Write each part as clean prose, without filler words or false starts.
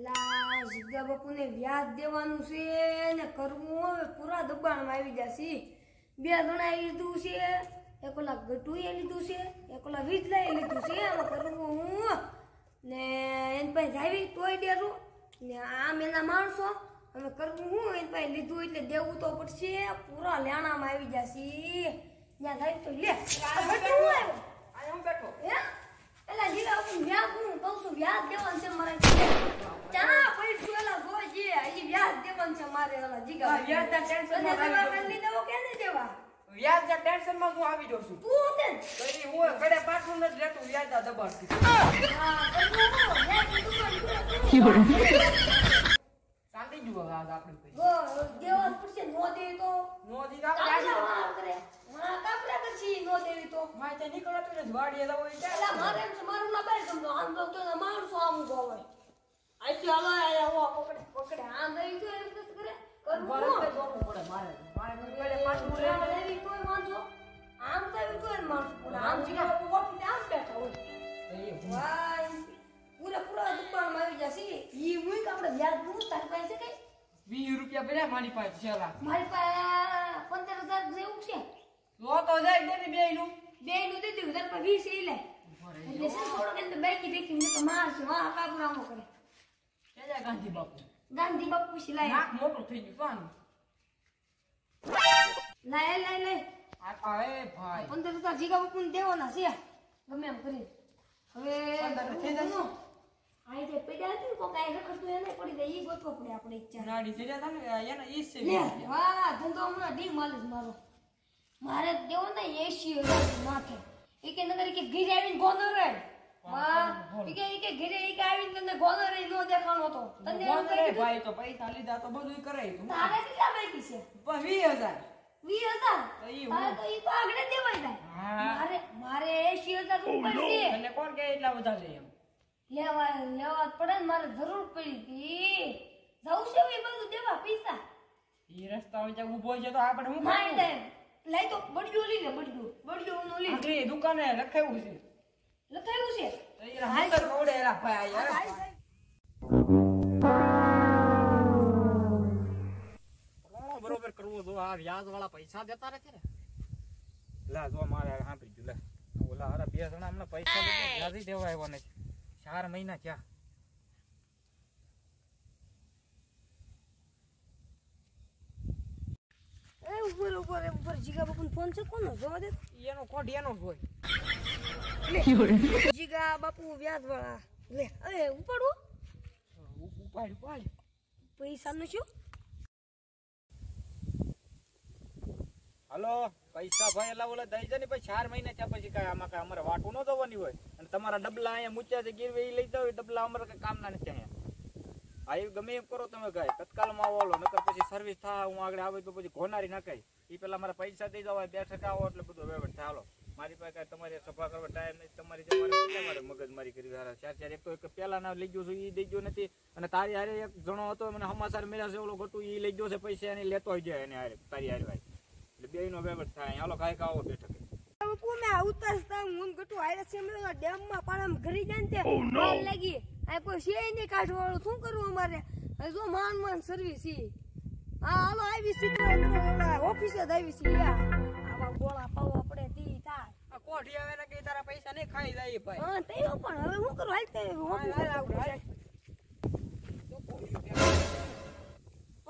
લા જીગા બાપુને વ્યાજ દેવાનું છે ને કરવું હવે પૂરા દબાણમાં આવી જશે. બે ગણા લીધું છે, એક ઓલા ગટુએ લીધું છે, એક ઓલા વીજલાએ લીધું છે. આમાં કરવું હું ને એની પાસે જાવી તોય ડેરું ને આમ એના માણસો અમે કરવું હું એની પાસે લીધું એટલે દેવું તો પડશે. પૂરા લેણામાં આવી જશે. ત્યાં જાય તો લે હું બેઠો હે એલા જીગા બાપુ વ્યાજ હું કહું છું વ્યાજ દેવાનું છે મારે. ચા પૈસું એલા જોજે ઈ વ્યાજ દેવાનું છે મારે. એલા જીગા વ્યાજ ના ટેન્શન માં આવી દેવો કે નહીં દેવા? વ્યાજ ના ટેન્શન માં હું આવી જાઉં છું. તું તે કઈ હું ઘરે પાછું નથી લેતું વ્યાજ ના દબાણથી. શાંતિ જુઓ આજ આપણે દેવા પડશે. નો દેવી તો નો દી આપણે કરે કાપડા કરશી. નો દેવી તો માથે નીકળતું ને વાડીએ લાવો એલા મારે એમ છે મારું ના બેઠ ગમતો આમ તો માણસો આમ ગોવાય આઈ ચાલો આયા પકડે પકડે આમ દેવી તો એમ કસ કરે બરાબર જોવું પડે મારે ઘરે પાછું લેવું દેવી તોય માણસો આમ દેવી તોય માણસો પડે. આમ જીગા બાપુ ઓફિસે આમ બેઠા હોય વાય પૂરા પૂરા દુકાનમાં આવી જશે. ઈ મુઈ કે આપણે વ્યાજ નું તારી પાસે કઈ 20 રૂપિયા પડ્યા મારી પાસે છેલા. મારી પાસે 15,000 જેવું છે. લો તો જાય દેની બેયનું બેયનું દે દીધું તાર પર 20 ઈ લે એટલે છે થોડો કે બેકી દેખી ને તો મારશે. વાહ કાબરામો કરે કેજા ગાંધી બાપુ. ગાંધી બાપુ સિલાય નાક મોટું થઈ ગયું લાય લાય લાય આ એ ભાઈ 15,000 જીગા બાપુ ને દેવાના છે ગમે એમ કરી. હવે 15 થઈ જશે. આઈ જે પડ્યા હતી કો કાઈ રખડતું એને પડી જાય ઈ ગોતવો પડે આપણે ઈચ્છા નાડી થઈ જતા ને એને ઈ છે લે વાહ ધંધો હમણાં ડી માલિશ મારો મારે દેવો ને 80,000 માથે. ઈ કે નગર કે ઘરે આવીને ગોનો રે વાહ ઈ કે ઘરે ઈ કે આવીને તને ગોનો રે નો દેખાણો તો તને એમ કહી ભાઈ તો પૈસા લીધા તો બધું કરે તું. તારે કેટલા બાકી છે? 20,000 20,000 હા તો ઈ તો આગળ દેવાય જાય. મારે 80,000 ઉપર છે એટલે કોણ કે એટલા બધા લે એમ લેવા પડે ને મારે જરૂર પડી હતી. જાઉં છે એ બધું દેવા પૈસા ઈ રસ્તા વચ્ચે ઊભો છે તો આપણે હું માઈ દે લઈ તો બડ્યું લઈ લે બડ્યું નો લઈ આ દુકાને લખાયું છે લખાયું છે તો ઈ હાલ રોડે એલા ભાઈ યાર બરોબર કરવું જો આ વ્યાજ વાળા પૈસા દેતા રહે છે ને. લા જો મારે સાંભળી ગયું લે ઓલા હારા બે જણા અમને પૈસા વ્યાજી દેવા આવ્યો ને 4 મહિના થયા. ઉપર જીગા બાપુ ફોન છે કોનો જોવા દે એનો કોડ એનો જ હોય. જીગા બાપુ વ્યાજ વાળા લે એ ઉપાડો ઉપાડ પૈસા નું શું? હાલો પૈસા ભાઈ એલા ઓલા દઈ જાય ને પછી 4 મહિના થયા પછી કઈ આમાં કઈ અમારે વાટું ન દવાની હોય અને તમારા ડબલા અહીંયા મૂચ્યા છે ગીરવે ઈ લઈ જાવ ડબલા અમારે કઈ કામના નથી અહીંયા. આ ગમે એમ કરો તમે કઈ તત્કાલમાં આવો નકર પછી સર્વિસ થાય હું આગળ આવે તો પછી ઘોનારી નાખાય. એ પેલા મારા પૈસા દઈ જાવ 2 ટકા આવો એટલે બધું વેવટ થાય. હાલો મારી પાસે કઈ તમારે સફા કરવા ટાઈમ નથી. તમારી તમારે મગજ મારી કરી 4 એક તો એક પેલા ના લઈ ગયો છું ઈ દઈ ગયો નથી અને તારી હારે એક જણો હતો મને સમાચાર મળ્યા છે ઓલો ગટુ ઈ લઈ ગયો છે પૈસા એને લેતો જાય એને હારે તારી હારે ભાઈ એટલે બેયનો વેવટ થાય. હાલો ખાઈ ખાવો 2 ટકે બાપુ મે ઉતરતા હું ગટુ આયરે છે મે ડેમ માં પાણામાં ઘરી જાય ને તે માલ લાગી આ કોઈ છે નહીં કાઢવાળું શું કરવું અમારે હવે જો માન સર્વિસ ઈ હા હાલો આવી સીધા ઓફિસે જ આવી છે આવા ગોળા પાવા પડે તી થાય આ કોઠી આવે ને કે તારા પૈસા નહીં ખાઈ જાય ભાઈ. હા તેઓ પણ હવે શું કરું હાલ તે ઓફિસે આવું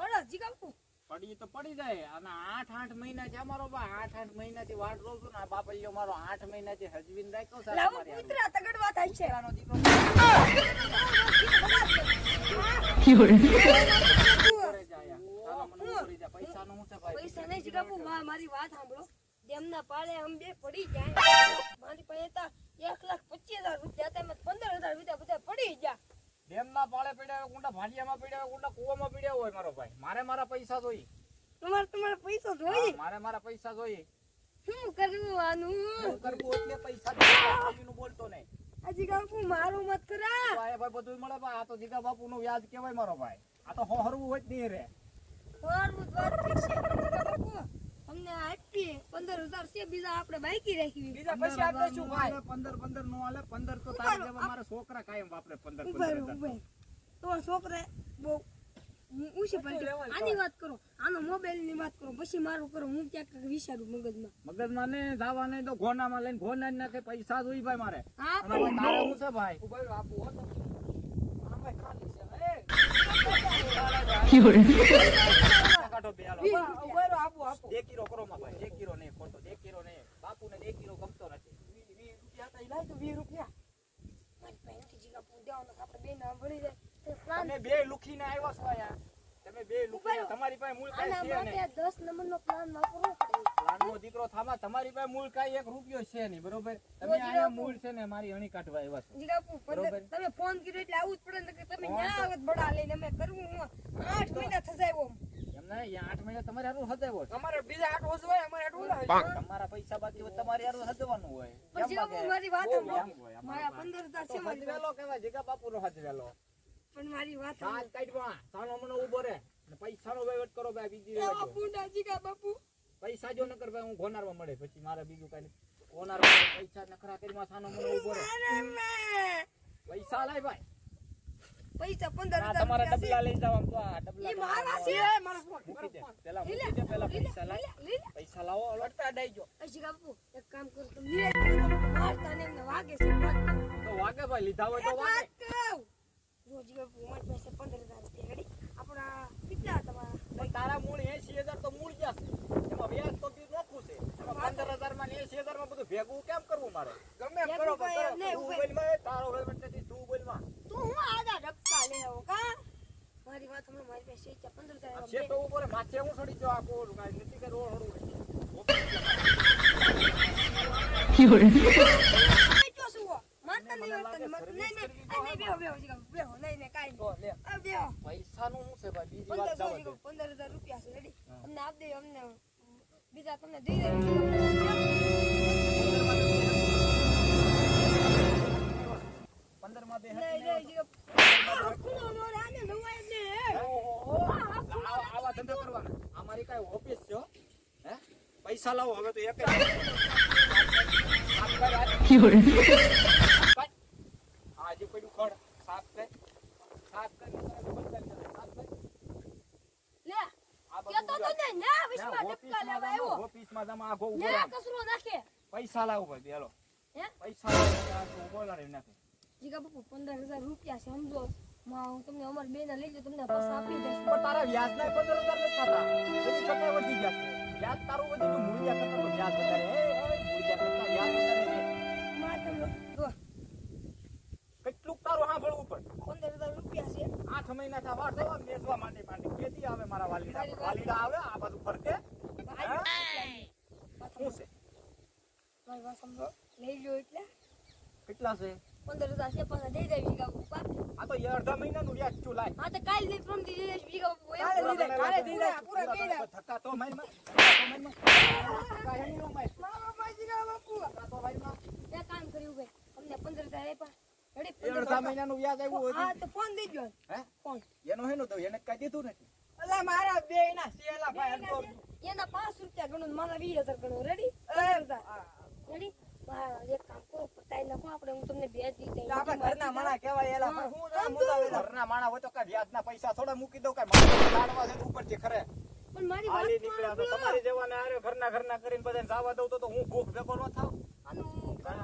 ઓલો જીગા બાપુ પડી તો પડી જાય અને 8 મહિના છે અમારો બા 8 મહિનાથી વાટ જોઉં છું ને આ બાપલિયો મારો 8 મહિનાથી હજવીને રાખ્યો છે. લાવો કુતરા તગડવા થાય છે એનો દીકરો પૈસાનું શું છે ભાઈ? પૈસા નહીં જીગા બાપુ મારી વાત સાંભળો ડેમના પાળે અમે બે પડી જાય મારી પાસે 1,25,000 રૂપિયા તેમ 15,000 રૂપિયા બધા પડી ગયા. ડેમના પાળે પડ્યા હોય કુંડા ભાડિયામાં પડ્યા હોય કુંડા કુવામાં પડ્યા હોય મારો ભાઈ મારા પૈસા જોઈએ. તમારા પૈસા જોઈએ મારા પૈસા જોઈએ. શું કરવાનું શું કરવું એટલે પૈસા નું બોલતો નહીં. આ જીગા બાપુ મારું મત કરા ભાઈ બધું મળે ભાઈ. આ તો જીગા બાપુ નું વ્યાજ કેવાય મારો ભાઈ. આ તો હરવું હોય જ નહીં રે. હરવું વાત ઠીક છે જીગા બાપુ અમને આપીએ 15,000 છે બીજા આપણે બાકી રાખી બીજા પછી આપણે શું ભાઈ 15 નો હાલે 15 તો તારે જેવા મારા છોકરા કાયમ વાપરે 15 ઉભા તો છોકરા બહુ ઊંચી પલટી આની વાત કરો આનો મોબાઈલ ની વાત કરો પછી મારું કરો હું ક્યાંક વિચારું મગજમાં ને જવા નહીં તો ઘોનામાં લઈને ઘોના નાખે પૈસા જોઈ ભાઈ મારે હા અને હવે તારે શું છે ભાઈ કાઢો બે હાલો. દેખીરો કરો માં ભાઈ દેખીરો નહીં ખોટો દેખીરો નહીં બાપુ ને દેખીરો ગમતો નથી 20 રૂપિયા મારી પાસે જીગા પૂજાવાનો આપણે બે ના ભળી જાય તો પ્લાન તમે બે લુખીને આવ્યા છો આયા તમે બે લુખીને તમારી પાસે મૂળ કાઈ આના છે માટે નહીં 10 નંબરનો પ્લાન વાપરવો પડે પ્લાનનો દીકરો થામા તમારી પાસે મૂળ કાઈ 1 રૂપિયો છે નહીં બરોબર તમે આયા મૂળ છે ને મારી અણી કાઢવા આવ્યા છો જીગાપુ બરોબર. તમે ફોન કર્યો એટલે આવું જ પડે ને કે તમે ન્યા આવત બડા લઈને અમે કરવું હું 8 મહિના થસાયો એમને અહીંયા 8 મહિના તમારે હારું હદાવ્યો છે. અમારે બીજા 8 વર્ષ હોય અમારે 8 વર્ષ તમારા પૈસા બાકી હોય તમારે હારું હદવાનું હોય પણ કેમ જીગાપુ લાગે? મારી વાત બહુ સાંભળો. લાંબુ હોય. મારા 15,000 છે તો મારી વાત. હદવેલો કહેવાય જીગા બાપુનો હદવેલો પણ મારી વાત સાત સાંભળો. કાઢવા સાનો મનો ઉભો રે અને પૈસાનો વહીવટ કરો ભાઈ બીજી એ રહેવા દો. બાપુ ના જીગા બાપુ પૈસા જો નકર ભાઈ હું ઘોનારવા મળે પછી મારે બીજું કઈ ઘોનારવા પૈસા નખરા કરી સાનો મનો ઉભો રે અરે મેં પૈસા લાય ભાઈ પૈસા આ 15,000 તમારા રૂપિયા ડબલા લઈ જાવ આમ તો આ ડબલા ઈ મારા છે મારા ફોન મૂકી દે પેલા મૂકી દે પેલા પૈસા લાય પૈસા લાવો હલો. અડતા દઈ જો જીગા બાપુ એક કામ કરો તમે નિરાશ મારતા ને એમને વાગે છે વાત તો વાગે ભાઈ લીધા હોય તો વાગે કહું જો જીગા બાપુ મારી પાસે 15,000 રૂપિયા રેડી આપણા કેટલા તમારા પણ તારા મૂળ 80,000 તો મૂળ ગયા છે એમાં વ્યાજ તો બી નોખું છે એમાં 15,000 માં ને 80,000 માં બધું ભેગું કેમ કરવું મારે ગમે એમ એક કરો રૂપિયા એમ નહીં, તું ઉભે. બોલમાં તારો વહીવટ નથી તું બોલમાં તું હું આધા ધક્કા લે આવો કા મારી વાત હમણાં મારી પાસે છે 15,000 છે તો ઉપર માથે હું સડી જાવ આખો કાઈ નથી કે રોડ હરું પૈસાનું શું છે ભાઈ બીજી વાત જાવ દે 15,000 રૂપિયા છે રેડી હા. અમને આપ દે અમને બીજા તમને દઈ દે 15 માં બે નહીં નહીં જીગા ખુલો નો રાને નવાય ને આવા ધંધા કરવાના અમારી કઈ ઓફિસ છે હો? હે પૈસા લાવો હવે તો એક આજે પડ્યું ખડ સાફ કર સાફ કર લે કેતો તો ને ના વિશ્વા ધક્કા લેવા આવ્યો ઓફિસમાં જમા આખો ઉભો લે રાખ. કસરો નાખે પૈસા લાવો ભાઈ બેલો હે પૈસા લાવો આખો ઉભો રાખ નાખે જીગા બાપુ 15,000 રૂપિયા છે સમજો માં હું તમને અમાર બે ના લઈ લો તમને પાછા આપી દઈશ પણ તારા વ્યાજ ના 15,000 નથી થતા એની કરતા વધી ગયા વ્યાજ તારું વધી ગયું મૂળિયા કરતા તો વ્યાજ વધારે મૂળિયા કરતા વ્યાજ વધારે છે માં તમે જો કેટલું તારું સાંભળવું પડે 15,000 રૂપિયા છે 8 મહિના થા વાર થવા બેસવા માંડી કેદી આવે મારા વાલીડા આવે આ બાજુ ફરકે શું છે મારી વાત સમજો લઈ લો એટલે કેટલા છે 15,000 છે પાછા દઈ દેવી જીગા બાપુ આ તો અડધા મહિનાનું વ્યાજ છું લાય હા તો કાલ નહીં પ્રમ દી દેશ જીગા બાપુ કાલે દઈ દે પૂરા બે ના ધક્કા તો મારી માં ધક્કા હેની નો માર મામા જીગા બાપુ ધક્કા તો મારી માં બે કામ કર્યું ભાઈ અમને 15,000 આપ્યા રેડી અડધા મહિનાનું વ્યાજ આવ્યું હા હોય તો ફોન દેજો હે ફોન એનો હેનો દઉં એને કઈ દીધું નથી અલા મારા બે ના સેલા ભાઈ અડધો એના 5 રૂપિયા ગણું મારા 20,000 ગણું રેડી 15,000 રેડી હા એક કામ કરો પતાઈ નાખો આપણે હું તમને બે દી દઈ આપડા ઘરના માણા કહેવાય એલા પણ હું ના મુદાવેલા ઘરના માણા હોય તો કઈ વ્યાજના પૈસા થોડા મૂકી દઉં કઈ મારા લાડવા છે ઉપરથી ખરે પણ મારી હાલી વાત નીકળ્યા તો તમારી જેવાને આરે ઘરના કરીને બધાને જાવા દઉં તો હું ભૂખ ભેગો ન થાવ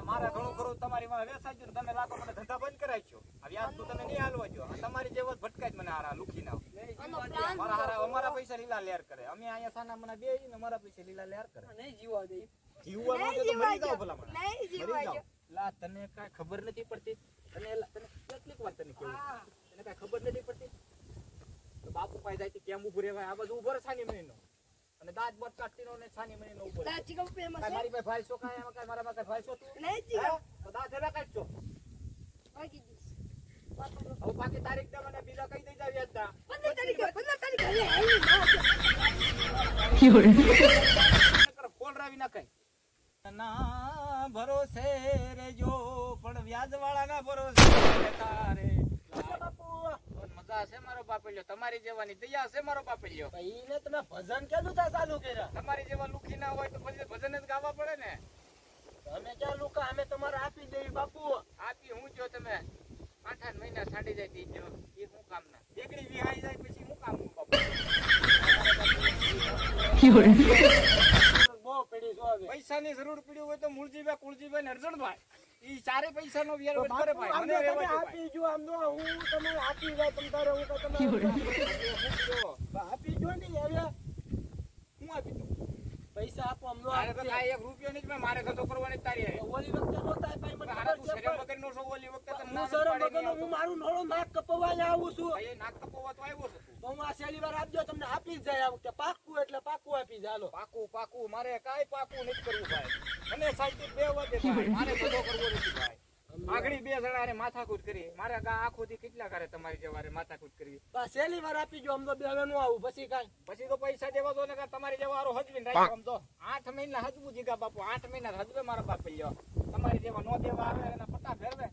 મારે ઘણું ખરું તમારી માં વેસાઈ ગયું તમે લાખો મને ધંધા બંધ કરાવી આ વ્યાજ તો તમે નહીં હાલવા જો તમારી જેવો જ ભટકાય જ મને હારા લુખી ના આનો પ્લાન મારા હારા અમારા પૈસા લીલા લેર કરે અમે અહીંયા સાના મને બે ને મારા પૈસા લીલા લેર કરે નહીં જીવા દે જીવવા માંગે તો મરી જાવ ભલા મને નહીં જીવા મરી જાવ લા તને કાઈ ખબર નથી પડતી તને કેટલીક વાર તને કેવું તને કાઈ ખબર નથી પડતી તો બાપુ પાસે જાય કેમ ઉભું રહેવાય આ બધું ઉભો રહે છાની મહિનો અને દાંત બટ કાઢતીનો ને છાની મહિનો ઉભો રહે જીગા બાપુ એમાં કાઈ મારી પાસે ભાઈ છો કાઈ એમાં કાઈ મારા પાસે ભાઈ છો તું નહીં જીગા તો દાંત એના કાઢજો ભાગી જઈશ વાત કરો હવે બાકી તારીખ દે મને બીજા કઈ દઈ જાવ યાદના 15 તારીખે ફોન રાવી નાખાય ના ભરોસે રેજો પણ વ્યાજ વાળા ના ભરોસે તારે બાપુ મજા છે મારો બાપલ્યો તમારી જેવાની દયા છે મારો બાપલ્યો ભાઈને તમે ભજન કેનું તા ચાલુ કર્યા તમારી જેવા લુખી ના હોય તો પછી ભજન જ ગાવા પડે ને અમે ક્યાં લુકા અમે તમારે આપી દેવી બાપુ આપી હું જો તમે 8 મહિના સાંડી જાય તી જો એ હું કામ ના બેગડી વિહાઈ જાય પછી હું કામ બાપુ બહુ પડી છો હવે. પૈસાની જરૂર પડી હોય તો મૂળજીભાઈ કુળજીભાઈ ને અર્જણભાઈ ઈ ચારે પૈસાનો વ્યર તો કરે બાપુ, ભાઈ આમ મને તો તમે રહેવા દો ભાઈ. આપી જો, આમ તો હું તમે આપી જાય તમ તારે હું તો તમે આપી જો ને હવે હું આપી દઉં પૈસા આપો આમ તો મારે તો કાંઈ 1 રૂપિયો નહીં પણ મારે ધંધો કરવાની તારી હારે. ઓલી વખતે નહોતા ભાઈ મને હારા ખબર તું છે શરમ પણ વગરનો છો ઓલી વખતે તો હું ના શરમ પાડી નહીં વગરનો હું આવતો. મારું નોળો નાક કપવા અહીંયા આવું છું. ભાઈ એ નાક કપાવવા તો આવ્યો છે તું. તો હું આ છેલ્લી વાર આપજો તમને આપી જ જાય આ વખતે પાક્કું એટલે પાક્કું આપી જાય હાલો. પાકું પાકું મારે કાંઈ પાકું નથી કરવું ભાઈ મને સાચી બે વાગે ભાઈ મારે ધંધો કરવો નથી ભાઈ આગળી 2 જણા હારે માથાકૂટ કરી મારે આખો દી કેટલા કરે તમારી જેવારે માથાકૂટ કરવી બસ છેલ્લી વાર આપી જો આમ તો બે હવે નો આવું પછી કાંઈ પછી તો પૈસા દેવા દો ને તમારી જેવા હારો હજવીને રાખ્યો આમ તો 8 મહિના હજવું જીગા બાપુ 8 મહિના હજવે મારા બાપ લ્યો તમારી જેવા નો દેવા આવે એના પટ્ટા ફેરવે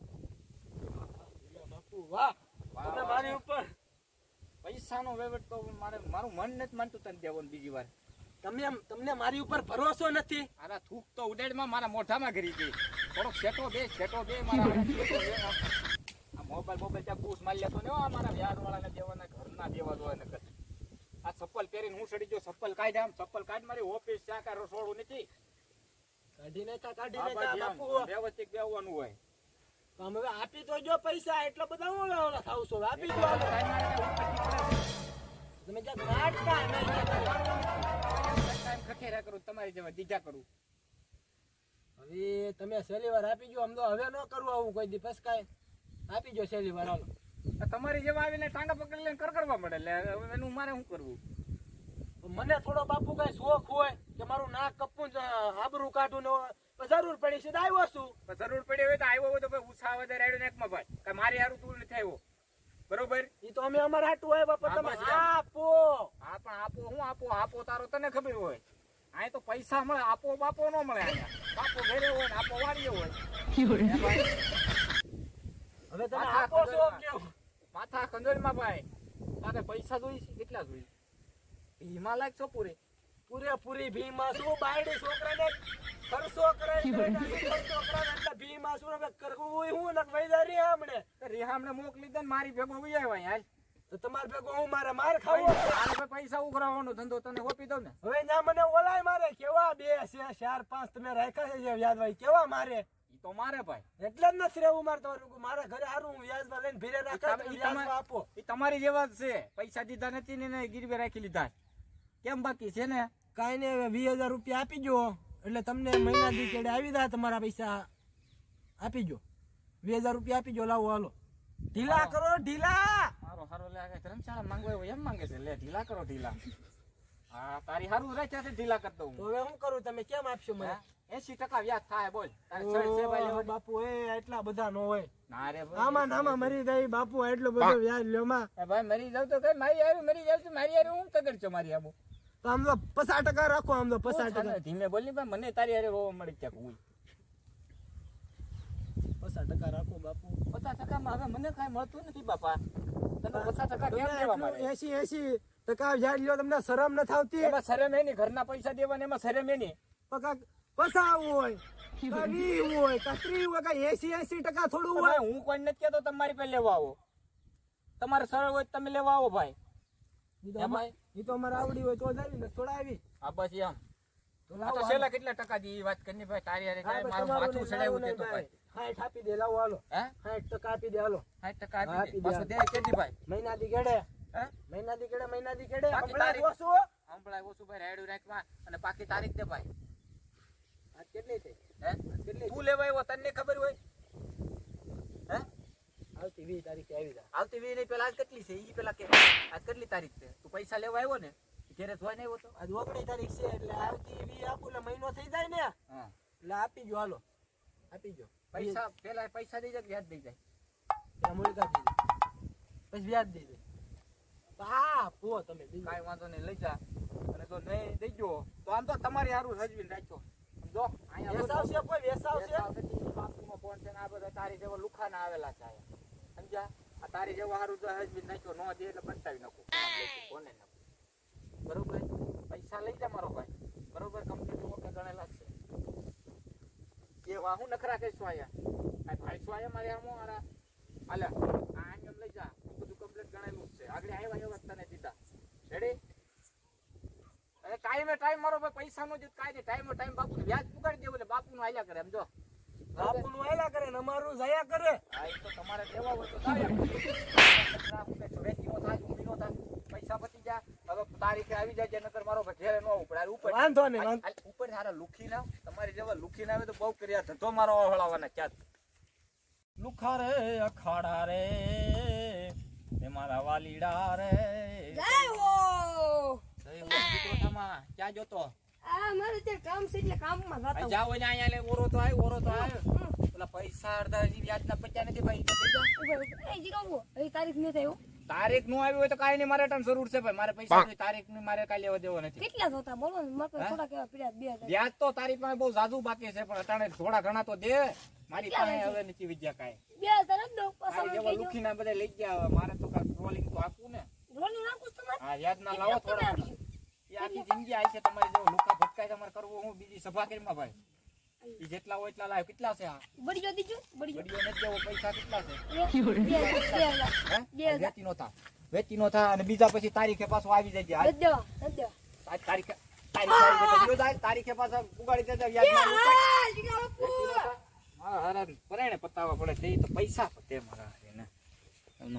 બાપુ વાહ વાહ, તમે વાહ. મારી ઉપર પૈસાનો વહીવટ તો મારું મન નથી માનતું તને દેવાનું બીજી વાર તમને મારી ઉપર ભરોસો નથી. આના થૂક તો ઉડેડમાં મારા મોઢામાં ગરી ગઈ થોડોક શેટો બે મારા શેટો બે. આ મોબાઈલ ત્યાં પૂછ મારી લેતો ને હો, મારા વ્યાજવાળાને દેવાના ઘરના દેવા દો ને આ ચપ્પલ પહેરીને હું સડી ગયો ચપ્પલ કાઢ આમ ચપ્પલ કાઢ મારી ઓફિસ ત્યાં કાંઈ રસોડું નથી કાઢી નાખા આ બાજુ આમ બાપુ વ્યવસ્થિત બેહવાનું હોય આમ હવે આપી તો જો પૈસા એટલા બધા હું ઓલા થાવ છો આપી દો હાલો. તમે ક્યાંક નાટકા નહીં ટાઈમ ખખેરા કરું તમારી જેવા દીજા કરું હવે તમે છેલ્લી વાર આપી જો આમ તો હવે ન કરવું આવું કોઈ દિવસ કાંઈ આપી જો છેલ્લી વાર હાલો. તમારી જેવા આવીને ટાંગા પકડી લઈને કરવા મળે એટલે હવે એનું મારે શું કરવું મને થોડો બાપુ કઈ શોખ હોય કે મારું નાક કપવું આબરૂ કાઢું ને જરૂર પડી છે તો આવ્યો છું. પણ જરૂર પડી હોય તો આવ્યો હોય તો ભાઈ ઉછા વધારે રાડ્યો ને એકમાં ભાઈ કે મારી હારું તું નથી આવ્યો બરોબર ઈ તો અમે અમારા હાટું આવ્યા પણ હા, તમે બસ એમ. આપો હા પણ આપો તારો તને ખબર હોય આ તો પૈસા મળે આપો બાપો ન મળે અહીંયા બાપો ઘરે હોય ને આપો વાડીએ હોય હે ભાઈ? હવે તમે માથા આપો છો ખંજોળમાં. કેવું માથા ખંજોળમાં ભાઈ તારે પૈસા જોઈ છે કેટલા જોઈ હિમાલય છો પૂરેપૂરી ભીમાં શું બાયડી છોકરાને ખર્ચો કરાય એટલે ભીમાં શું હવે કરવું હું ને વૈદારી આમણે રેહામને મોકલી દે ને મારી ભેગો વહી આવ્યા હાલ તો તમાર ભેગો હું મારે માર ખાવો આને ભાઈ પૈસા ઉઘરાવવાનો ધંધો તને ઓપી દઉં ને હવે ના મને ઓલાય મારે કેવા 2 છે 4 5 તમે રાખ્યા છે જે વ્યાજભાઈ કેવા મારે ઈ તો મારે ભાઈ એટલે જ નથી રહેવું મારે તમારું મારા ઘરે હારું હું વ્યાજમાં લઈને ભીરે રાખા ઈ વ્યાજમાં આપો ઈ તમારી જેવા જ છે પૈસા દીધા નથી ને એને ગીરવે રાખી લીધા કેમ બાકી છે ને કાંઈ ને હવે 20000 રૂપિયા આપી જો એટલે તમને મહિના દી કેડે આવી જાય તમારા પૈસા આપી જો 20000 રૂપિયા આપી જો લાવો હાલો ઢીલા કરો ઢીલા મારો હારો લે ધર્મશાળા માંગવા એમ માંગે છે લે ઢીલા કરો ઢીલા હા તારી હારું રાખ્યા છે ઢીલા કરતો હું તો હવે શું કરું તમે કેમ આપશો મને 80% વ્યાજ થાય બોલ તારે છળ છે ભાઈ ઓ, લેવાની? બાપુ એટલા બધા નો હોય ના રે ભાઈ. આમાં નામાં મરી જાય બાપુ એટલો બધો વ્યાજ લ્યો માં એ ભાઈ મરી જાવ તો કઈ મારી હારું મરી જાવ તો મારી હારું હું તગડ છો મારી આબુ તો આમ તો 50% રાખો આમ તો 50% ધીમે બોલી ભાઈ મને તારી હારે રોવા મળી ક્યાંક હું 50% રાખો બાપુ 50% માં હવે મને કાંઈ મળતું નથી બાપા તને 50% કેમ દેવા મારે 80% વ્યાજ લ્યો તમને શરમ ન થાવતી એમાં શરમ એની ઘરના પૈસા દેવાને એમાં શરમ એની પસાવ હોય કા 20 હોય કા 30 હોય કા 80% થોડું હોય ભાઈ હું કોઈ નથી કેતો તમારી પાસે લેવા આવો તમારે સરળ હોય તો તમે લેવા આવો ભાઈ ઈ તો અમારે આવડી હોય તો જાવી ને થોડા આવી હા બસ એમ તો આ તો છેલ્લા કેટલા ટકા દી ઈ વાત કરી ભાઈ તારી હારે કાંઈ મારું માથું ચડાવ્યું તે તો ભાઈ 60 આપી દે લાવો હાલો હે 60% આપી દે હાલો 60% આપી આપી દે. દે પાછું દે કેદી ભાઈ મહિના દી ગેડે હે મહિના દી ગેડે બાકી હમણાં તારીખ- ઓછું હમણાં ઓછું ભાઈ રાયડું રાખવા અને બાકી તારીખ દે ભાઈ આજ કેટલી થઈ હે કેટલી તું લેવા આવ્યો તને ખબર હોય હે આવતી 20 તારીખે આવી જા આવતી વી નહીં પેલા આજ કેટલી છે ઈ પેલા કે આજ કેટલી તારીખ છે તું પૈસા લેવા આવ્યો ને ઘેરે જોઈ નહીં આવ્યો તો આજ 19 તારીખ છે એટલે આવતી 20 આપું એટલે મહિનો થઈ જાય ને હા એટલે આપી જો હાલો આપી જો પૈસા પેલા પૈસા દઈ જાય કે વ્યાજ દઈ જાય ત્યાં મૂળકા દઈ દે પછી વ્યાજ દઈ દે હા પો તમે બીજું કાંઈ વાંધો નહીં લઈ જા અને જો નહીં દઈ ગયો તો આમ તો તમારી હારું હજવીને રાખ્યો જો વેસાવ છે કોઈ વેસાવ છે બાપુનો ફોન છે ને આ બધા તારી જેવા લુખાના આવેલા છે આયા સમજ્યા આ તારી જેવો હારું તો હજવીને નાખ્યો નો દે એટલે પટાવી નાખું ફોને નાખું બરોબર પૈસા લઈ જા મારો ભાઈ બરોબર કમ્પ્લીટ ઓકે ગણેલા છે એ હું નખરા કહીશું આયા આ ભાઈશું આયા મારે આમો હાલે આ આમ લઈ જા બધું કમ્પ્લીટ ગણાયેલું જ છે આગળ આવ્યા એવા તને દીધા રેડી અરે કાયમે ટાઈમ મારો ભાઈ પૈસાનો જ કાઈ નહીં ટાઈમ બાપુને વ્યાજ પુગાડી દેવું એટલે બાપુનું હાલ્યા કરે એમ જો બાપુનું આયલા કરે ને અમારું જયા કરે. હા એ તો તમારે દેવા હોય તો થાય વેચીનો થાય ઊંધીનો થાય પૈસા પતી જા હવે તારીખે આવી જાય નકર મારો ઘેરે ન ઉપડે ઉપર વાંધો નહીં, ઉપર સારા લુખી ના તમારી જેવા લુખી ના આવે તો બહુ કર્યા ધંધો મારો હળાવવાના ક્યાં લુખા રે અખાડા રે એ મારા વાલીડા રે જય હો. દીકરો થામા ક્યાં જોતો આ મારે તે કામ છે એટલે કામમાં જાતા હું. જાવ ને અહીંયા લે ઓરો તો આવ્યો પેલા પૈસા અડધા હજી વ્યાજના પૈસા નથી ભાઈ તો દઈ જા. એ જીગાવો એ તારીખ નહીં થયો. તારીખ નું આવ્યું હોય તો કાઈ નહીં મારે રિટર્ન જરૂર છે ભાઈ મારે પૈસા તારીખ ની મારે કાઈ લેવા દેવો નથી કેટલા થતા બોલો ને મારે થોડા કેવા પીડ્યા 2000. વ્યાજ તો તારી પાસે બહુ જાજુ બાકી છે પણ અટાણે થોડા ઘણા તો દે મારી પાસે હવે નથી વિદ્યા કાઈ 2000 જ દો પાછા મારી જેવા લુખી ના બધા લઈ ગયા મારે તો કાંઈક રોલિંગ તો આપવું ને રોલી નાખું તમારે. હા વ્યાજ ના લાવો થોડા ઘણા. એ આખી જિંદગી આવી છે તમારી જેવો લુખા ભટકાય તમારે કરવું હું બીજી સભા કરીમાં ભાઈ ઈ જેટલા હોય એટલા લાવ કેટલા છે આ બળીઓ દીજો બળીઓ. બડીઓ નથી દેવો પૈસા કેટલા છે 2000 હે વેચી નો થા અને બીજા પછી તારીખે પાછો આવી જાય નથી દેવા નથી દેવા. આજ તારીખે પાછા ઉગાડી દેતા વ્યાજ આ જીગાવો પુ. હા હરા પરાણે પતાવા પડે તે તો પૈસા પતે મારા એને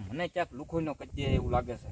મને ક્યાંક લુખો નો કજે એવું લાગે છે